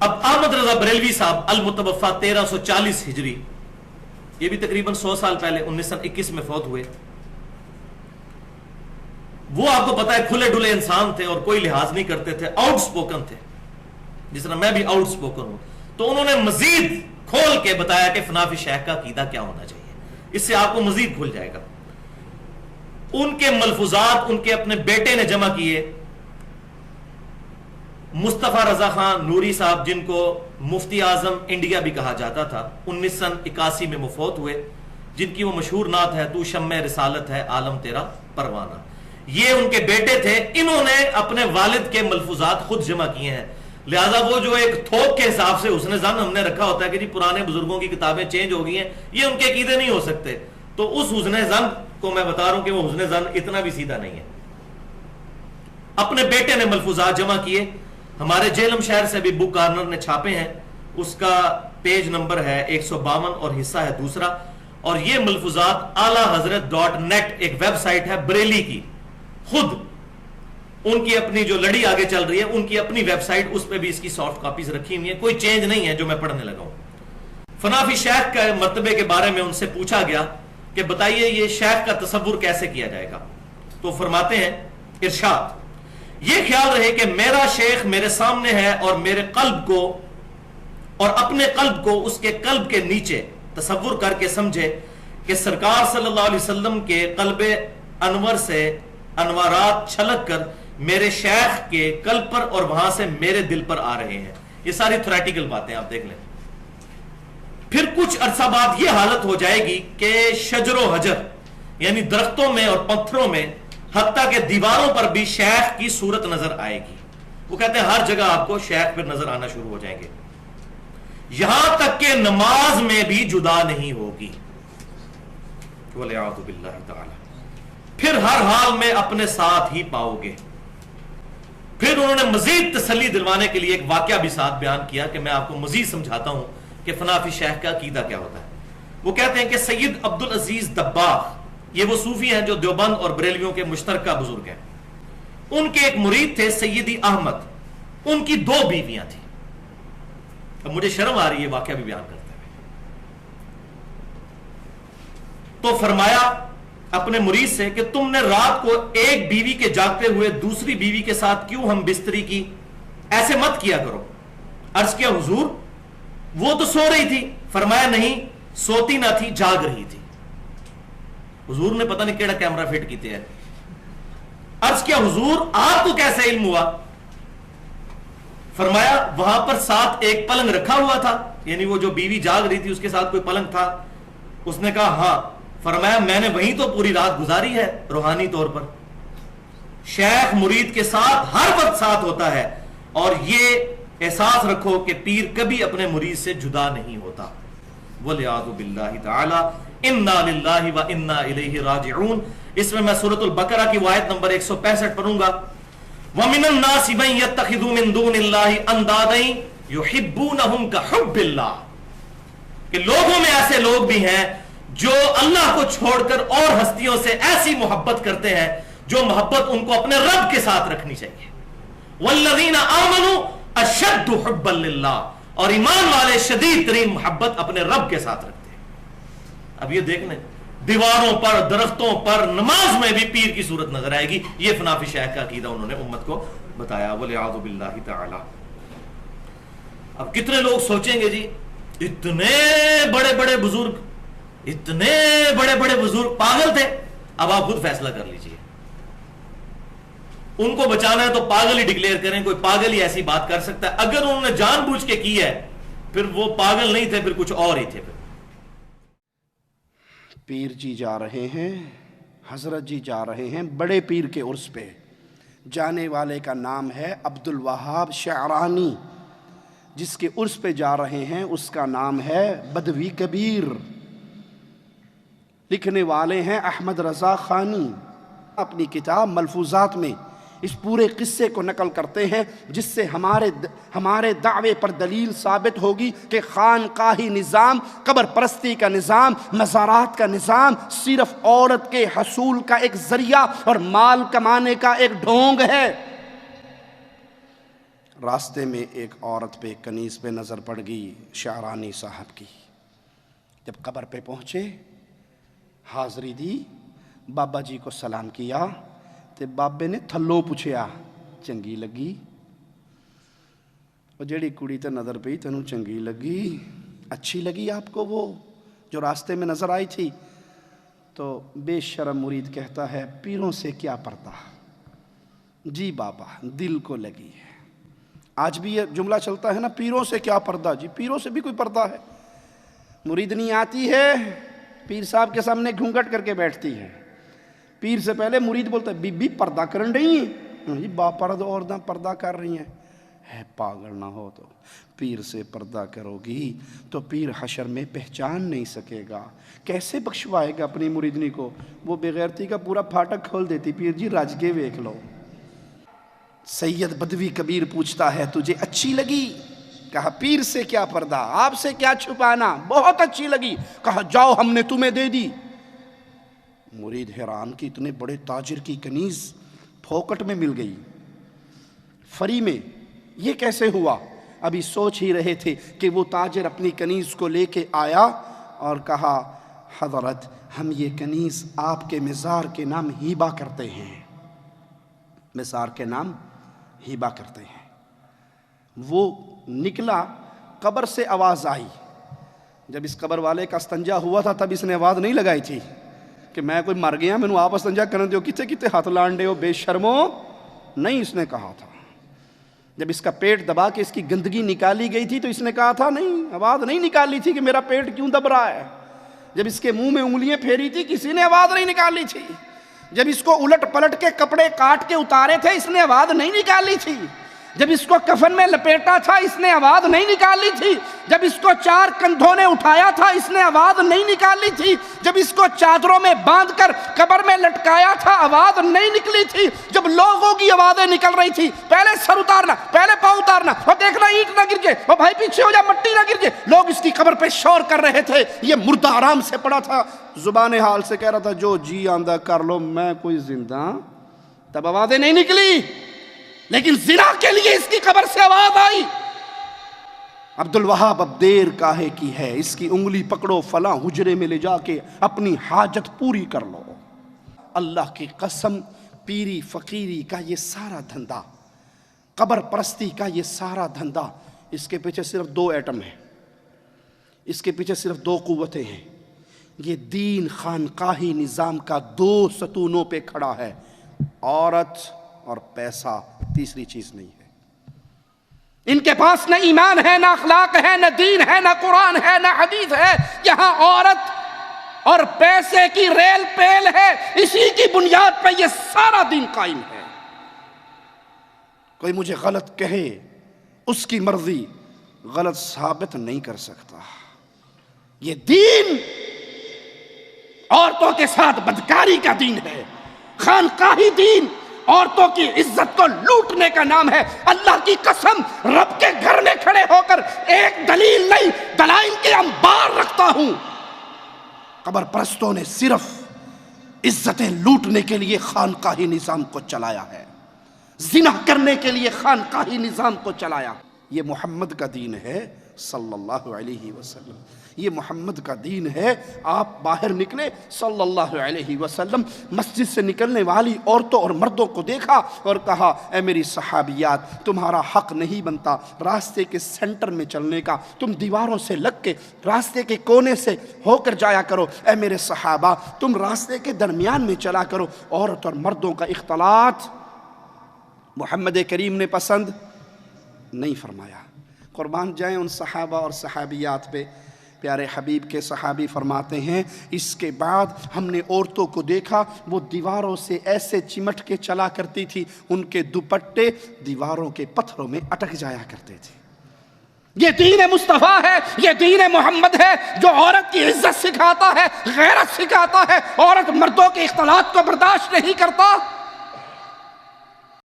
اب احمد رضا بریلوی صاحب المتوفا 1340 ہجری، یہ بھی تقریباً 100 سال پہلے 1921 میں فوت ہوئے. وہ آپ کو پتا ہے کھلے ڈلے انسان تھے اور کوئی لحاظ نہیں کرتے تھے، آؤٹ سپوکن تھے، جس طرح میں بھی آؤٹ سپوکن ہوں. تو انہوں نے مزید کھول کے بتایا کہ فنا فی شیخ کا عقیدہ کیا ہونا چاہیے. اس سے آپ کو مزید کھل جائے گا. ان کے ملفوظات ان کے اپنے بیٹے نے جمع کیے. مصطفیٰ رضا خان نوری صاحب، جن کو مفتی اعظم انڈیا بھی کہا جاتا تھا، 1981 میں مفوت ہوئے، جن کی وہ مشہور نعت ہے تو شمع رسالت ہے عالم تیرا پروانہ. یہ ان کے بیٹے تھے. انہوں نے اپنے والد کے ملفوظات خود جمع کیے ہیں. لہذا وہ جو ایک تھوک کے حساب سے حسن ظن ہم نے رکھا ہوتا ہے کہ جی پرانے بزرگوں کی کتابیں چینج ہو گئی ہیں، یہ ان کے عقیدے نہیں ہو سکتے. تو اس حسن ظن کو میں بتا رہا ہوں کہ وہ حسن ظن اتنا بھی سیدھا نہیں ہے. اپنے بیٹے نے ملفوظات جمع کیے. ہمارے جہلم شہر سے بھی بک کارنر نے چھاپے ہیں. اس کا پیج نمبر ہے 152 اور حصہ ہے دوسرا. اور یہ ملفوظات اعلی حضرت .net ایک ویب سائٹ ہے بریلی کی، خود ان کی اپنی جو لڑی آگے چل رہی ہے ان کی اپنی ویب سائٹ، اس پہ بھی اس کی سافٹ کاپیز رکھی ہوئی ہیں. کوئی چینج نہیں ہے جو میں پڑھنے لگا ہوں. فنا فی شیخ کے مرتبے کے بارے میں ان سے پوچھا گیا کہ بتائیے یہ شیخ کا تصور کیسے کیا جائے گا. تو فرماتے ہیں ارشاد، یہ خیال رہے کہ میرا شیخ میرے سامنے ہے اور میرے قلب کو اور اپنے قلب کو اس کے قلب کے نیچے تصور کر کے سمجھے کہ سرکار صلی اللہ علیہ وسلم کے قلب انور سے انوارات چھلک کر میرے شیخ کے قلب پر اور وہاں سے میرے دل پر آ رہے ہیں. یہ ساری تھریٹیکل باتیں آپ دیکھ لیں. پھر کچھ عرصہ بعد یہ حالت ہو جائے گی کہ شجر و حجر یعنی درختوں میں اور پتھروں میں حتیٰ کہ دیواروں پر بھی شیخ کی صورت نظر آئے گی. وہ کہتے ہیں ہر جگہ آپ کو شیخ پھر نظر آنا شروع ہو جائیں گے، یہاں تک کہ نماز میں بھی جدا نہیں ہوگی. وَلِعَوْذُ بِاللَّهِ تَعَالَى. پھر ہر حال میں اپنے ساتھ ہی پاؤ گے. پھر انہوں نے مزید تسلی دلوانے کے لیے ایک واقعہ بھی ساتھ بیان کیا کہ میں آپ کو مزید سمجھاتا ہوں کہ فنا فی شیخ کا عقیدہ کیا ہوتا ہے. وہ کہتے ہیں کہ سید عبدالعزیز دباغ، یہ وہ صوفی ہیں جو دیوبند اور بریلویوں کے مشترکہ بزرگ ہیں. ان کے ایک مرید تھے سیدی احمد. ان کی 2 بیویاں تھیں. اب مجھے شرم آ رہی ہے واقعہ بھی بیان کرتے ہوئے. تو فرمایا اپنے مرید سے کہ تم نے رات کو ایک بیوی کے جاگتے ہوئے دوسری بیوی کے ساتھ کیوں ہم بستری کی؟ ایسے مت کیا کرو. عرض کیا حضور وہ تو سو رہی تھی. فرمایا نہیں، سوتی نہ تھی، جاگ رہی تھی. حضور نے پتہ نہیں کیڑا کیمرہ فٹ کیتے ہیں. عرض کیا حضور آپ کو کیسے علم ہوا؟ فرمایا وہاں پر ساتھ ایک پلنگ رکھا ہوا تھا، یعنی وہ جو بیوی جاگ رہی تھی اس کے ساتھ کوئی پلنگ تھا. اس نے کہا ہاں. فرمایا میں نے وہیں تو پوری رات گزاری ہے روحانی طور پر. شیخ مرید کے ساتھ ہر وقت ساتھ ہوتا ہے، اور یہ احساس رکھو کہ پیر کبھی اپنے مرید سے جدا نہیں ہوتا. وَلِعَوْذُ بِاللَّهِ تَعَالَى اِنَّا لِلَّهِ وَإِنَّا إِلَيْهِ رَاجِعُونَ. اس میں سورۃ البقرہ کی آیت نمبر 165 پڑھوں گا. وَمِنَ النَّاسِ مَن يَتَّخِذُ مِن دُونِ اللَّهِ أَندَادًا يُحِبُّونَهُمْ كَحُبِّ اللَّهِ. کہ لوگوں میں ایسے لوگ بھی ہیں جو اللہ کو چھوڑ کر اور ہستیوں سے ایسی محبت کرتے ہیں جو محبت ان کو اپنے رب کے ساتھ رکھنی چاہیے. وَالَّذِينَ آمَنُوا أَشَدُّ حُبًّا لِلَّهِ. اور ایمان والے شدید ترین محبت اپنے رب کے ساتھ رکھتے ہیں. اب یہ دیکھ لیں، دیواروں پر، درختوں پر، نماز میں بھی پیر کی صورت نظر آئے گی. یہ فنا فی شیخ کا عقیدہ انہوں نے امت کو بتایا. وَلِعَوْذُ بِاللَّهِ تَعَالَى. اب کتنے لوگ سوچیں گے جی اتنے بڑے بڑے بزرگ، اتنے بڑے بڑے بزرگ پاگل تھے. اب آپ خود فیصلہ کر لیجئے. ان کو بچانا ہے تو پاگل ہی ڈکلیئر کریں. کوئی پاگل ہی ایسی بات کر سکتا ہے. اگر انہوں نے جان بوجھ کے کی ہے پھر وہ پاگل نہیں تھے، پھر کچھ اور ہی تھے. پیر جی جا رہے ہیں، حضرت جی جا رہے ہیں بڑے پیر کے عرس پہ. جانے والے کا نام ہے عبدالوہاب شعرانی. جس کے عرس پہ جا رہے ہیں اس کا نام ہے بدوی کبیر. لکھنے والے ہیں احمد رضا خانی. اپنی کتاب ملفوظات میں اس پورے قصے کو نقل کرتے ہیں، جس سے ہمارے دعوے پر دلیل ثابت ہوگی کہ خانقاہی نظام، قبر پرستی کا نظام، مزارات کا نظام صرف عورت کے حصول کا ایک ذریعہ اور مال کمانے کا ایک ڈھونگ ہے. راستے میں ایک عورت پہ کنیز پہ نظر پڑ گئی شعرانی صاحب کی. جب قبر پہ پہنچے حاضری دی, بابا جی کو سلام کیا تے بابے نے تھلو پوچھیا چنگی لگی؟ اور جیڑی کڑی تے نظر پئی تینوں چنگی لگی, اچھی لگی آپ کو وہ جو راستے میں نظر آئی تھی؟ تو بے شرم مرید کہتا ہے پیروں سے کیا پردہ. جی بابا دل کو لگی ہے. آج بھی یہ جملہ چلتا ہے نا, پیروں سے کیا پردہ. جی پیروں سے بھی کوئی پردہ ہے. مریدنی آتی ہے پیر صاحب کے سامنے گھونگھٹ کر کے بیٹھتی ہے, پیر سے پہلے مرید بولتا ہے بی بی پردہ کرن رہی ہیں؟ جی با پرد عورتیں پردہ کر رہی ہیں. ہے پاگل نہ ہو تو پیر سے پردہ کرو گی تو پیر حشر میں پہچان نہیں سکے گا, کیسے بخشوائے گا اپنی مریدنی کو؟ وہ بغیرتی کا پورا پھاٹک کھول دیتی, پیر جی رج کے ویکھ لو. سید بدوی کبیر پوچھتا ہے تجھے اچھی لگی؟ کہا پیر سے کیا پردہ, آپ سے کیا چھپانا, بہت اچھی لگی. کہا جاؤ ہم نے تمہیں دے دی. مرید حیران کہ اتنے بڑے تاجر کی کنیز پھوکٹ میں مل گئی, فری میں, یہ کیسے ہوا؟ ابھی سوچ ہی رہے تھے کہ وہ تاجر اپنی کنیز کو لے کے آیا اور کہا حضرت ہم یہ کنیز آپ کے مزار کے نام ہیبہ کرتے ہیں. مزار کے نام ہیبہ کرتے ہیں. وہ نکلا, قبر سے آواز آئی. جب اس قبر والے کا استنجا ہوا تھا تب اس نے آواز نہیں لگائی تھی کہ میں کوئی مر گیا مینوں آپ استنجا کرن دیو, کتے کتے ہاتھ لانڈے ہو بے شرمو, نہیں اس نے کہا تھا. جب اس کا پیٹ دبا کے اس کی گندگی نکالی گئی تھی تو اس نے کہا تھا نہیں, آواز نہیں نکالی تھی کہ میرا پیٹ کیوں دب رہا ہے. جب اس کے منہ میں انگلیاں پھیری تھی کسی نے آواز نہیں نکالی تھی. جب اس کو الٹ پلٹ کے کپڑے کاٹ کے اتارے تھے اس نے آواز نہیں نکالی تھی. جب اس کو کفن میں لپیٹا تھا اس نے آواز نہیں نکالی تھی. جب اس کو 4 کندھوں نے اٹھایا تھا اس نے آواز نہیں نکالی تھی. جب اس کو چادروں میں باندھ کر قبر میں لٹکایا تھا آواز نہیں نکلی تھی. جب لوگوں کی آوازیں نکل رہی تھی, پہلے سر اتارنا, پہلے پاؤں اتارنا, اور دیکھنا اینٹ نہ گر جائے, اور بھائی پیچھے ہو جا مٹی نہ گر جائے, لوگ اس کی قبر پہ شور کر رہے تھے. یہ مردہ آرام سے پڑا تھا, زبان حال سے کہہ رہا تھا جو جی آندہ کر لو میں کوئی زندہ. تب آوازیں نہیں نکلی, لیکن زنا کے لیے اس کی قبر سے آواز آئی. عبدالوہاب اب دیر کاہے کی ہے, اس کی انگلی پکڑو فلاں حجرے میں لے جا کے اپنی حاجت پوری کر لو. اللہ کی قسم پیری فقیری کا یہ سارا دھندا, قبر پرستی کا یہ سارا دھندا, اس کے پیچھے صرف 2 ایٹم ہیں, اس کے پیچھے صرف 2 قوتیں ہیں. یہ دین خانقاہی نظام کا 2 ستونوں پہ کھڑا ہے, عورت اور پیسہ, تیسری چیز نہیں ہے. ان کے پاس نہ ایمان ہے, نہ اخلاق ہے, نہ دین ہے, نہ قرآن ہے, نہ حدیث ہے. یہاں عورت اور پیسے کی ریل پیل ہے, اسی کی بنیاد پہ یہ سارا دین قائم ہے. کوئی مجھے غلط کہے, اس کی مرضی, غلط ثابت نہیں کر سکتا. یہ دین عورتوں کے ساتھ بدکاری کا دین ہے, خانقاہی دین عورتوں کی عزت کو لوٹنے کا نام ہے. اللہ کی قسم رب کے گھر میں کھڑے ہو کر ایک دلیل نہیں دلائل کے انبار رکھتا ہوں. قبر پرستوں نے صرف عزتیں لوٹنے کے لیے خانقاہی نظام کو چلایا ہے, زنا کرنے کے لیے خانقاہی نظام کو چلایا. یہ محمد کا دین ہے صلی اللہ علیہ وسلم, یہ محمد کا دین ہے. آپ باہر نکلے صلی اللہ علیہ وسلم, مسجد سے نکلنے والی عورتوں اور مردوں کو دیکھا اور کہا اے میری صحابیات, تمہارا حق نہیں بنتا راستے کے سینٹر میں چلنے کا, تم دیواروں سے لگ کے راستے کے کونے سے ہو کر جایا کرو. اے میرے صحابہ تم راستے کے درمیان میں چلا کرو. عورت اور مردوں کا اختلاط محمد کریم نے پسند نہیں فرمایا. قربان جائیں ان صحابہ اور صحابیات پہ. پیارے حبیب کے صحابی فرماتے ہیں اس کے بعد ہم نے عورتوں کو دیکھا وہ دیواروں سے ایسے چمٹ کے چلا کرتی تھی, ان کے دوپٹے دیواروں کے پتھروں میں اٹک جایا کرتے تھے. یہ دین مصطفیٰ ہے, یہ دین محمد ہے جو عورت کی عزت سکھاتا ہے, غیرت سکھاتا ہے, عورت مردوں کے اختلاط کو برداشت نہیں کرتا.